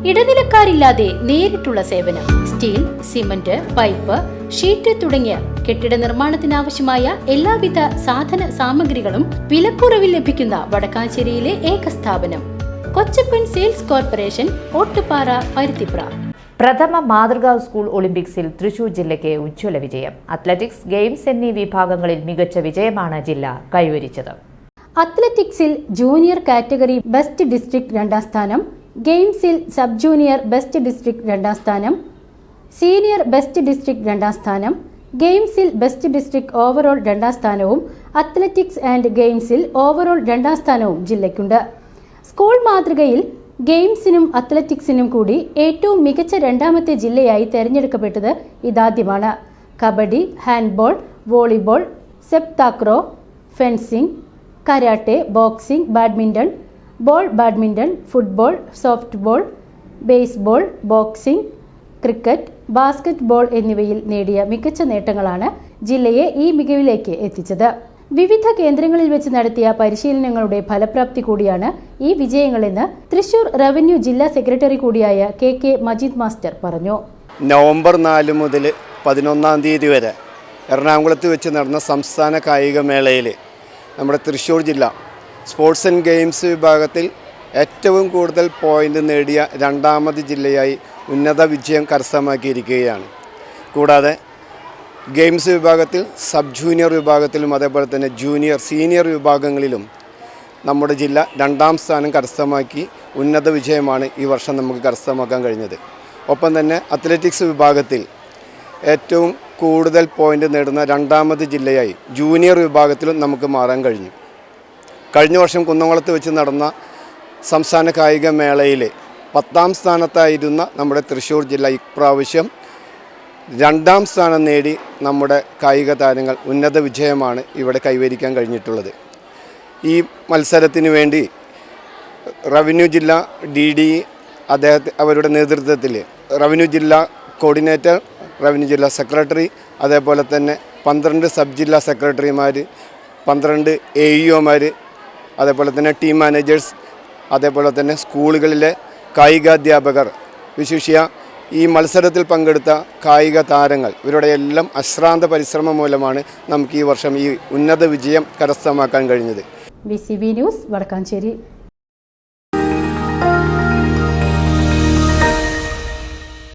ഇടനിലക്കാരില്ലാതെ നേരിട്ടുള്ള സേവനം. Steel, cement, pipe, sheet തുടങ്ങിയ കെട്ടിട നിർമ്മാണത്തിനാവശ്യമായ എല്ലാവിധ സാധന സാമഗ്രികളും വിലക്കുറവിൽ ലഭിക്കുന്ന വടക്കാഞ്ചേരിയിലെ ഏക സ്ഥാപനം കൊച്ചപ്പൻ സെയിൽസ് കോർപ്പറേഷൻ, ഓട്ടുപാറ, പരുത്തിപ്ര. പ്രഥമ മാതൃകാ സ്കൂൾ ഒളിമ്പിക്സിൽ തൃശൂർ ജില്ലയ്ക്ക് ഉജ്ജ്വല വിജയം. അത്ലറ്റിക്സ്, ഗെയിംസ് എന്നീ വിഭാഗങ്ങളിൽ മികച്ച വിജയമാണ് ജില്ല കൈവരിച്ചത്. അത്ലറ്റിക്സിൽ ജൂനിയർ കാറ്റഗറി ബെസ്റ്റ് ഡിസ്ട്രിക്ട് 2ാം സ്ഥാനം, ഗെയിംസിൽ സബ് ജൂനിയർ ബെസ്റ്റ് ഡിസ്ട്രിക്ട് 2ാം സ്ഥാനം, സീനിയർ ബെസ്റ്റ് ഡിസ്ട്രിക്ട് 2ാം സ്ഥാനം, ഗെയിംസിൽ ബെസ്റ്റ് ഡിസ്ട്രിക്ട് ഓവറോൾ 2ാം സ്ഥാനവും അത്ലറ്റിക്സ് ആൻഡ് ഗെയിംസിൽ ഓവറോൾ 2ാം സ്ഥാനവും ജില്ലയ്ക്കുണ്ട്. സ്കൂൾ മാതൃകയിൽ ഗെയിംസിനും അത്ലറ്റിക്സിനും കൂടി ഏറ്റവും മികച്ച 2ാമത്തെ ജില്ലയായി തെരഞ്ഞെടുക്കപ്പെട്ടത് ഇതാദ്യമാണ്. കബഡി, ഹാൻഡ്ബോൾ, വോളിബോൾ, സെപ്താക്രോ, fencing, karate, boxing, badminton, ball badminton, football, soft ball, baseball, boxing, cricket, basket ball എന്നിവയിൽ നേടിയ മികച്ച നേട്ടങ്ങളാണ് ജില്ലയെ ഈ മികവിലേക്ക് എത്തിച്ചത്. വിവിധ കേന്ദ്രങ്ങളിൽ വെച്ച് നടത്തിയ പരിശീലനങ്ങളുടെ ഫലപ്രാപ്തി കൂടിയാണ് ഈ വിജയങ്ങളെന്ന് തൃശൂർ റവന്യൂ ജില്ലാ സെക്രട്ടറി കൂടിയായ കെ മജീദ് മാസ്റ്റർ പറഞ്ഞു. നവംബർ 4 മുതൽ 11 തീയതി വരെ എറണാകുളത്ത് വെച്ച് നടന്ന സംസ്ഥാന കായികമേളയിൽ നമ്മുടെ തൃശ്ശൂർ ജില്ല സ്പോർട്സ് ആൻഡ് ഗെയിംസ് വിഭാഗത്തിൽ ഏറ്റവും കൂടുതൽ പോയിന്റ് നേടിയ 2ാമത് ജില്ലയായി ഉന്നത വിജയം കരസ്ഥമാക്കിയിരിക്കുകയാണ്. കൂടാതെ ഗെയിംസ് വിഭാഗത്തിൽ സബ് ജൂനിയർ വിഭാഗത്തിലും അതേപോലെ തന്നെ ജൂനിയർ, സീനിയർ വിഭാഗങ്ങളിലും നമ്മുടെ ജില്ല 2ാം സ്ഥാനം കരസ്ഥമാക്കി ഉന്നത വിജയമാണ് ഈ വർഷം നമുക്ക് കരസ്ഥമാക്കാൻ കഴിഞ്ഞത്. ഒപ്പം തന്നെ അത്ലറ്റിക്സ് വിഭാഗത്തിൽ ഏറ്റവും കൂടുതൽ പോയിന്റ് നേടുന്ന 2ാമത് ജില്ലയായി ജൂനിയർ വിഭാഗത്തിലും നമുക്ക് മാറാൻ കഴിഞ്ഞു. കഴിഞ്ഞ വർഷം കുന്നംകുളത്ത് വെച്ച് നടന്ന സംസ്ഥാന കായിക മേളയിൽ 10ാം സ്ഥാനത്തായിരുന്ന നമ്മുടെ തൃശ്ശൂർ ജില്ല ഇപ്രാവശ്യം 2ാം സ്ഥാനം നേടി നമ്മുടെ കായിക താരങ്ങൾ ഉന്നത വിജയമാണ് ഇവിടെ കൈവരിക്കാൻ കഴിഞ്ഞിട്ടുള്ളത്. ഈ മത്സരത്തിന് വേണ്ടി റവന്യൂ ജില്ല DD അവരുടെ നേതൃത്വത്തിൽ റവന്യൂ ജില്ലാ കോർഡിനേറ്റർ, റവന്യൂ ജില്ലാ സെക്രട്ടറി, അതേപോലെ തന്നെ 12 സബ് ജില്ലാ സെക്രട്ടറിമാർ, 12 AEOമാർ, അതേപോലെ തന്നെ ടീം മാനേജേഴ്സ്, അതേപോലെ തന്നെ സ്കൂളുകളിലെ കായികാധ്യാപകർ, വിശിഷ്യ ഈ മത്സരത്തിൽ പങ്കെടുത്ത കായിക താരങ്ങൾ, ഇവരുടെ എല്ലാം അശ്രാന്ത പരിശ്രമം മൂലമാണ് നമുക്ക് ഈ വർഷം ഈ ഉന്നത വിജയം കരസ്ഥമാക്കാൻ കഴിഞ്ഞത്. BCB news, Vadakkanchery.